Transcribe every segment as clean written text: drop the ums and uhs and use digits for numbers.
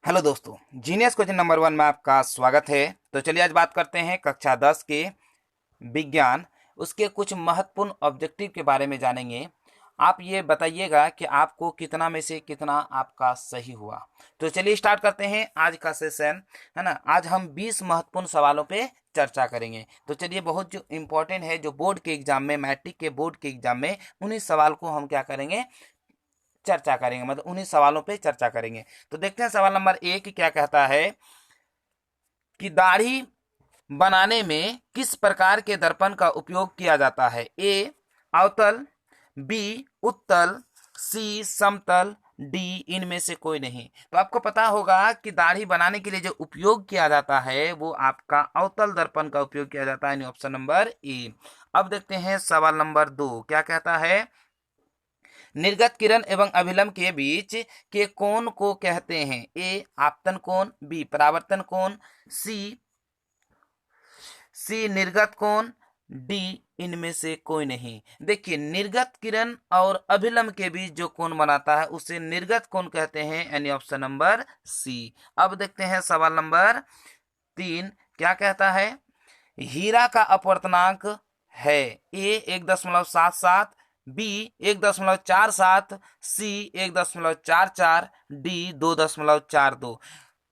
Hello दोस्तों, genius question number 1 में आपका स्वागत है। तो चलिए आज बात करते हैं कक्षा 10 के विज्ञान, उसके कुछ महत्वपूर्ण ऑब्जेक्टिव के बारे में जानेंगे। आप ये बताइएगा कि आपको कितना में से कितना आपका सही हुआ। तो चलिए स्टार्ट करते हैं आज का सेशन, है ना। आज हम 20 महत्वपूर्ण सवालों पे चर्चा करेंगे। तो चलिए, बहुत जो इम्पोर्टेंट है, जो बोर्ड के एग्जाम में, मैट्रिक के बोर्ड के एग्जाम में, उन्हीं सवाल को हम क्या करेंगे, चर्चा करेंगे, मतलब उन्हीं सवालों पे चर्चा करेंगे। तो देखते हैं सवाल नंबर 1 क्या कहता है कि दाढ़ी बनाने में किस प्रकार के दर्पण का उपयोग किया जाता है। ए अवतल, बी उत्तल, सी समतल, डी इनमें से कोई नहीं। तो आपको पता होगा कि दाढ़ी बनाने के लिए जो उपयोग किया जाता है वो आपका अवतल दर्पण का उपयोग किया जाता है, यानी ऑप्शन नंबर ए। अब देखते हैं सवाल नंबर 2 क्या कहता है। निर्गत किरण एवं अभिलंब के बीच के कोण को कहते हैं। ए आपतन कोण, बी परावर्तन कोण, सी सी निर्गत कोण, डी इनमें से कोई नहीं। देखिए, निर्गत किरण और अभिलंब के बीच जो कोण बनाता है उसे निर्गत कोण कहते हैं, यानी ऑप्शन नंबर सी। अब देखते हैं सवाल नंबर 3 क्या कहता है। हीरा का अपवर्तनांक है। ए 1.77, बी 1.47, सी 1.44, डी 2.42।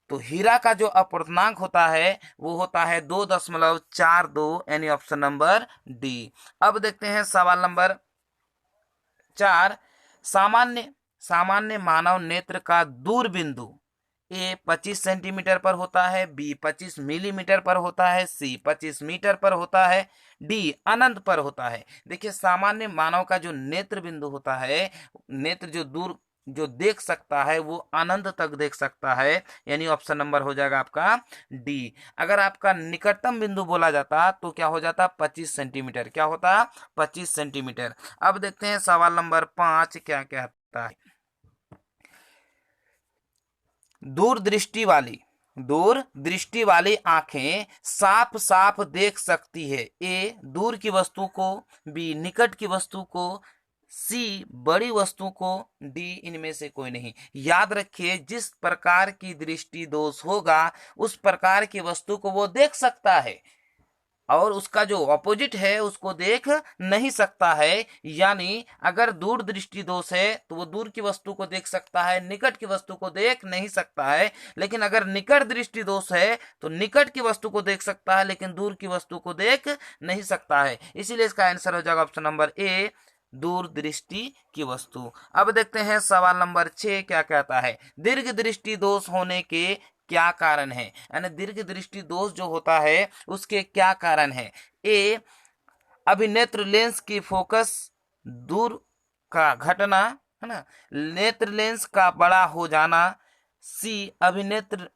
तो हीरा का जो अपवर्तनांक होता है वो होता है 2.42, यानी ऑप्शन नंबर डी। अब देखते हैं सवाल नंबर 4। सामान्य सामान्य मानव नेत्र का दूर बिंदु ए 25 सेंटीमीटर पर होता है, बी 25 मिलीमीटर पर होता है, सी 25 मीटर पर होता है, डी अनंत पर होता है। देखिए, सामान्य मानव का जो नेत्र बिंदु होता है, नेत्र जो दूर जो देख सकता है वो अनंत तक देख सकता है, यानी ऑप्शन नंबर हो जाएगा आपका डी। अगर आपका निकटतम बिंदु बोला जाता तो क्या हो जाता, 25 सेंटीमीटर। क्या होता, 25 सेंटीमीटर। अब देखते हैं सवाल नंबर 5 क्या कहता है। दूर दृष्टि वाली आंखें साफ साफ देख सकती है। ए दूर की वस्तु को, बी निकट की वस्तु को, सी बड़ी वस्तु को, डी इनमें से कोई नहीं। याद रखिए, जिस प्रकार की दृष्टि दोष होगा उस प्रकार की वस्तु को वो देख सकता है और उसका जो ऑपोजिट है उसको देख नहीं सकता है। यानी अगर दूर दृष्टि दोष है तो वो दूर की वस्तु को देख सकता है, निकट की वस्तु को देख नहीं सकता है। लेकिन अगर निकट दृष्टि दोष है तो निकट की वस्तु को देख सकता है लेकिन दूर की वस्तु को देख नहीं सकता है। इसीलिए इसका आंसर हो जाएगा ऑप्शन नंबर ए, दूर दृष्टि की वस्तु। अब देखते हैं सवाल नंबर 6 क्या कहता है। दीर्घ दृष्टि दोष होने के क्या कारण है, यानी दीर्घ दृष्टि दोष जो होता है उसके क्या कारण है। ए अभिनेत्र लेंस की फोकस दूर का घटना, है ना, नेत्र लेंस का बड़ा हो जाना, सी अभिनेत्र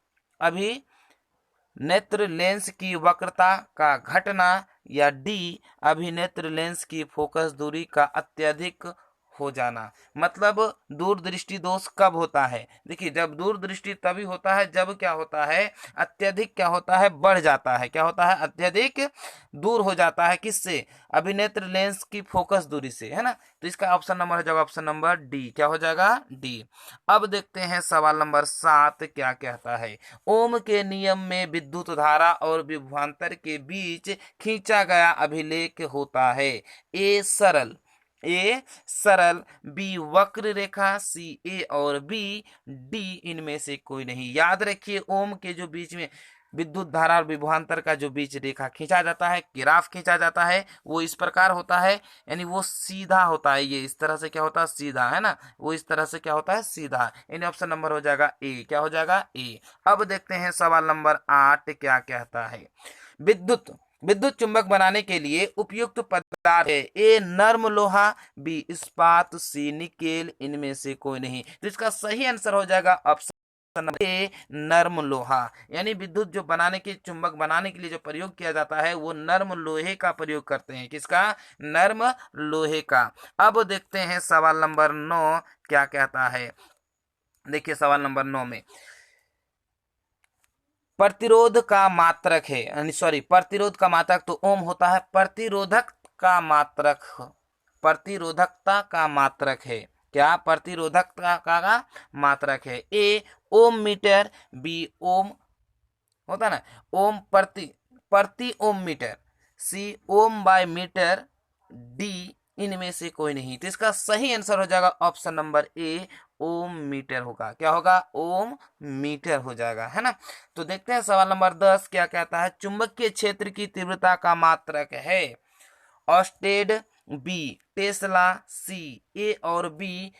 लेंस की वक्रता का घटना, या डी अभिनेत्र लेंस की फोकस दूरी का अत्यधिक हो जाना। मतलब दूरदृष्टि दोष कब होता है, देखिए जब दूरदृष्टि तभी होता है जब क्या होता है, अत्यधिक क्या होता है, बढ़ जाता है। क्या होता है, अत्यधिक दूर हो जाता है। किससे, अभिनेत्र लेंस की फोकस दूरी से, है ना। तो इसका ऑप्शन नंबर हो जाएगा ऑप्शन नंबर डी। क्या हो जाएगा, डी। अब देखते हैं सवाल नंबर 7 क्या कहता है। ओम के नियम में विद्युत धारा और विभवांतर के बीच खींचा गया अभिलेख होता है। ए सरल, बी वक्र रेखा, सी ए और बी, डी इनमें से कोई नहीं। याद रखिए, ओम के जो बीच में विद्युत धारा और विभवांतर का जो बीच रेखा खींचा जाता है, ग्राफ खींचा जाता है, वो इस प्रकार होता है, यानी वो सीधा होता है। ये इस तरह से क्या होता है, सीधा, है ना। वो इस तरह से क्या होता है, सीधा। यानी ऑप्शन नंबर हो जाएगा ए। क्या हो जाएगा, ए। अब देखते हैं सवाल नंबर 8 क्या कहता है। विद्युत विद्युत चुंबक बनाने के लिए उपयुक्त पदार्थ है। ए नर्म लोहा, बी इस्पात, सी निकेल, इनमें से कोई नहीं। तो इसका सही आंसर हो जाएगा ऑप्शन ए नर्म लोहा। यानी विद्युत जो बनाने के, चुंबक बनाने के लिए जो प्रयोग किया जाता है वो नर्म लोहे का प्रयोग करते हैं। किसका, नर्म लोहे का। अब देखते हैं सवाल नंबर 9 क्या कहता है। देखिए सवाल नंबर 9 में प्रतिरोध का मात्रक है, सॉरी, प्रतिरोध का मात्रक तो ओम होता है। प्रतिरोधक का मात्रक, प्रतिरोधकता का मात्रक है। क्या प्रतिरोधकता का मात्रक है। ए ओम मीटर, बी ओम होता ना ओम प्रति ओम मीटर, सी ओम बाय मीटर, डी इनमें से कोई नहीं। तो इसका सही आंसर हो जाएगा option number A ohmmeter होगा। क्या होगा? ओम मीटर हो जाएगा, है ना। तो देखते हैं सवाल नंबर 10 क्या कहता है। चुंबकीय क्षेत्र की तीव्रता का मात्रक है ऑस्टेड, बी टेस्ला, सी ए और बी,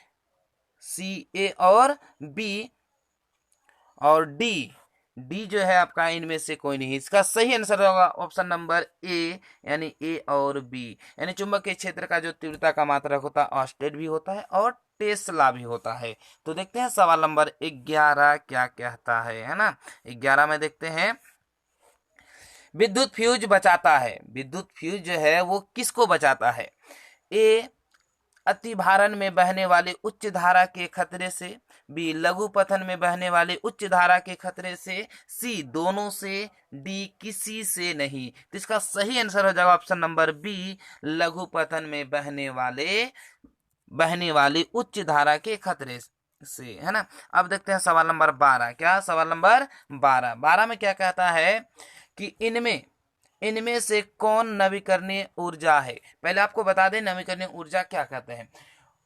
और डी जो है आपका इनमें से कोई नहीं। इसका सही आंसर होगा ऑप्शन नंबर ए, यानी ए और बी। यानी चुंबकीय क्षेत्र का जो तीव्रता का मात्रक होता है ऑस्टेड भी होता है और टेस्ला भी होता है। तो देखते हैं सवाल नंबर 11 क्या कहता है ना। 11 में देखते हैं, विद्युत फ्यूज बचाता है। विद्युत फ्यूज जो है वो किसको बचाता है? ए अतिभारण में बहने वाले उच्च धारा के खतरे से, बी लघु पथन में बहने वाले उच्च धारा के खतरे से, सी दोनों से, डी किसी से नहीं। तो इसका सही आंसर हो जाएगा ऑप्शन नंबर बी लघु पथन में बहने वाले उच्च धारा के खतरे से, है ना। अब देखते हैं सवाल नंबर 12। क्या सवाल नंबर 12 में क्या कहता है कि इनमें से कौन नवीकरणीय ऊर्जा है। पहले आपको बता दें नवीकरणीय ऊर्जा क्या कहते हैं।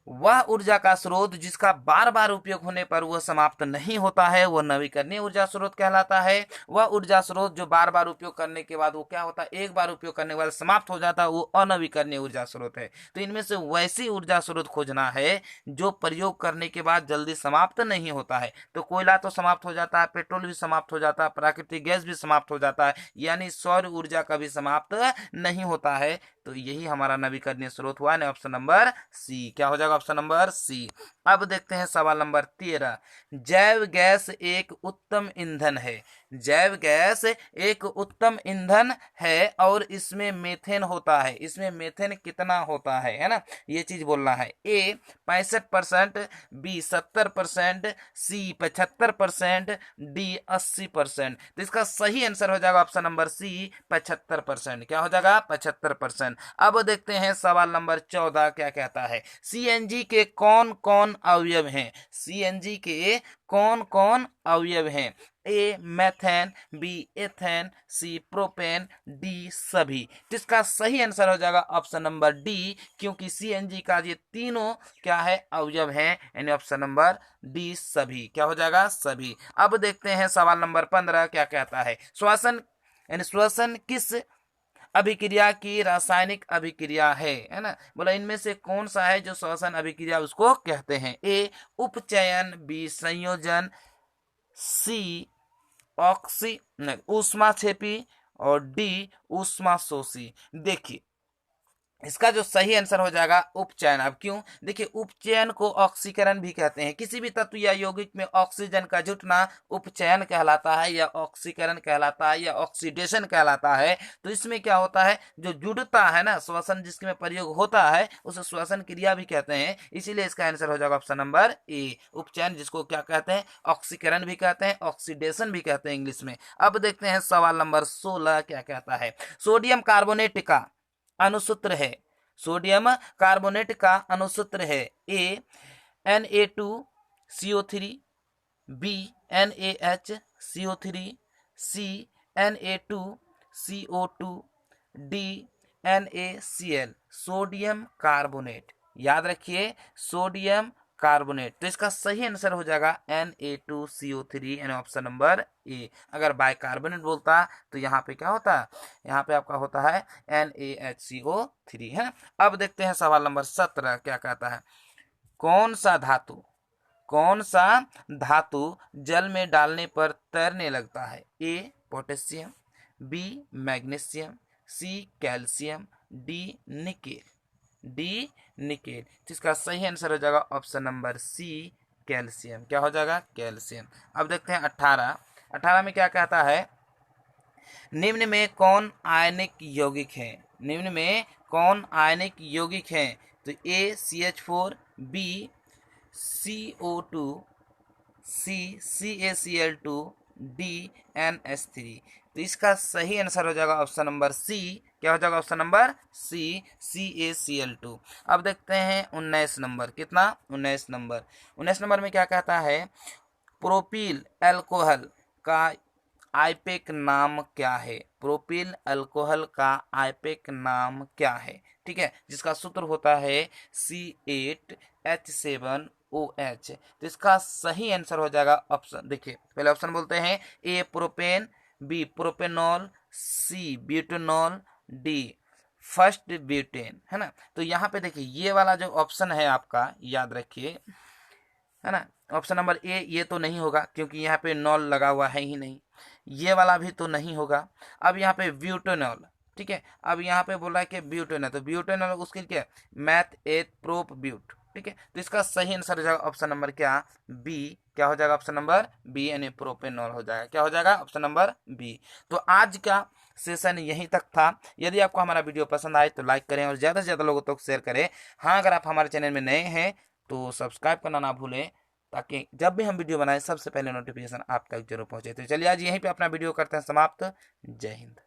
वह ऊर्जा का स्रोत जिसका बार बार उपयोग होने पर वह समाप्त नहीं होता है, वह नवीकरणीय ऊर्जा स्रोत कहलाता है। वह ऊर्जा स्रोत जो बार बार उपयोग करने के बाद वो क्या होता है, एक बार उपयोग करने के बाद समाप्त हो जाता है, वो अनवीकरणीय ऊर्जा स्रोत है। तो इनमें से वैसी ऊर्जा स्रोत खोजना है जो प्रयोग करने के बाद जल्दी समाप्त नहीं होता है। तो कोयला तो समाप्त हो जाता है, पेट्रोल भी समाप्त हो जाता है, प्राकृतिक गैस भी समाप्त हो जाता है, यानी सौर ऊर्जा कभी समाप्त नहीं होता है। तो यही हमारा नवीकरणीय स्रोत हुआ ना, ऑप्शन नंबर सी। क्या हो जाएगा? Option number C. अब देखते हैं सवाल नंबर 13। जैव गैस एक उत्तम ईंधन है। जैव गैस एक उत्तम ईंधन है और इसमें मीथेन होता है। इसमें मीथेन कितना होता है ना, ये चीज बोलना है। ए 65%, बी 70%, सी 75%, डी 80%। तो इसका सही आंसर हो जाएगा ऑप्शन नंबर सी 75%। क्या हो जाएगा? 75%। अब देखते हैं सवाल नंबर 14 क्या कहता है। सीएनजी के कौन कौन अवयव हैं? सीएनजी के कौन कौन अवयव हैं? ए मेथेन, बी एथेन, सी प्रोपेन, डी सभी। तो इसका सही आंसर हो जाएगा ऑप्शन नंबर डी, क्योंकि सीएनजी का ये तीनों क्या है, अवयव हैं, यानी ऑप्शन नंबर डी सभी। क्या हो जाएगा? सभी। अब देखते हैं सवाल नंबर 15 क्या कहता है। श्वसन किस अभिक्रिया की रासायनिक अभिक्रिया है ना। बोला इनमें से कौन सा है जो श्वसन अभिक्रिया उसको कहते हैं। ए उपचयन, बी संयोजन, सी ऊष्माक्षेपी और डी ऊष्माशोषी। देखिए इसका जो सही आंसर हो जाएगा उपचयन। अब क्यों? देखिए उपचयन को ऑक्सीकरण भी कहते हैं। किसी भी तत्व या यौगिक में ऑक्सीजन का जुटना उपचयन कहलाता है, या ऑक्सीकरण कहलाता है, या ऑक्सीडेशन कहलाता है। तो इसमें क्या होता है, जो जुड़ता है ना, श्वसन जिसमें प्रयोग होता है उसे श्वसन क्रिया भी कहते हैं। इसीलिए इसका आंसर हो जाएगा ऑप्शन नंबर ए उपचयन, जिसको क्या कहते हैं, ऑक्सीकरण भी कहते हैं, ऑक्सीडेशन भी कहते हैं इंग्लिश में। अब देखते हैं सवाल नंबर 16 क्या कहता है। सोडियम कार्बोनेट का अनुसूत्र है। सोडियम कार्बोनेट का अनुसूत्र है। ए Na2CO3, बी NaHCO3, सी Na2CO2, D NaCl। Sodium carbonate, याद रखिए सोडियम कार्बोनेट। तो इसका सही आंसर हो जाएगा Na2CO3, यानी ऑप्शन नंबर ए। अगर बाइकार्बोनेट बोलता तो यहाँ पे क्या होता है, यहाँ पे आपका होता है NaHCO3, है। अब देखते हैं सवाल नंबर 17 क्या कहता है। कौन सा धातु जल में डालने पर तैरने लगता है। A potassium, B magnesium, C calcium, D nickel. तो इसका सही आंसर हो जाएगा ऑप्शन नंबर सी कैल्शियम। क्या हो जाएगा? कैल्शियम। अब देखते हैं 18 में क्या कहता है। निम्न में कौन आयनिक यौगिक है? निम्न में कौन आयनिक यौगिक है? तो ए CH4, बी CO2, सी CaCl2, डी NH3। तो तो इसका सही आंसर हो जाएगा ऑप्शन नंबर सी। क्या हो जाएगा ऑप्शन नंबर सी, CaCl2। अब देखते हैं 19 नंबर, कितना 19 नंबर। 19 नंबर में क्या कहता है, प्रोपिल अल्कोहल का आईपेक नाम क्या है। प्रोपिल अल्कोहल का आईपेक नाम क्या है, ठीक है, जिसका सूत्र होता है C8H7OH। तो इसका सही आंसर हो जाएगा ऑप्शन, देखिए पहले ऑप्शन बोलते हैं, ए प्रोपेन, बी प्रोपेनॉल, सी ब्यूटेनॉल, डी फर्स्ट ब्यूटेन, है ना। तो यहाँ पे देखिए ये वाला जो ऑप्शन है आपका, याद रखिए, है ना, ऑप्शन नंबर ए ये तो नहीं होगा क्योंकि यहाँ पे नॉल लगा हुआ है ही नहीं। ये वाला भी तो नहीं होगा। अब यहाँ पे ब्यूटेनॉल, ठीक है, अब यहाँ पे बोल रहा है कि ब्यूटेनॉल, तो ब्यूटेनॉल उसके क्या, मैथ एथ प्रोप ब्यूट, ठीक है। तो इसका सही आंसर हो जाएगा ऑप्शन नंबर क्या, बी। क्या हो जाएगा ऑप्शन नंबर बी, यानी प्रोपेनॉल हो जाएगा। क्या हो जाएगा ऑप्शन नंबर बी। तो आज का सेशन यहीं तक था। यदि आपको हमारा वीडियो पसंद आए तो लाइक करें और ज़्यादा से ज़्यादा लोगों तक शेयर करें। हाँ, अगर आप हमारे चैनल में नए हैं तो सब्सक्राइब करना ना भूलें, ताकि जब भी हम वीडियो बनाएं सबसे पहले नोटिफिकेशन आप तक जरूर पहुंचे। तो चलिए आज यहीं पे अपना वीडियो करते हैं समाप्त। जय हिंद।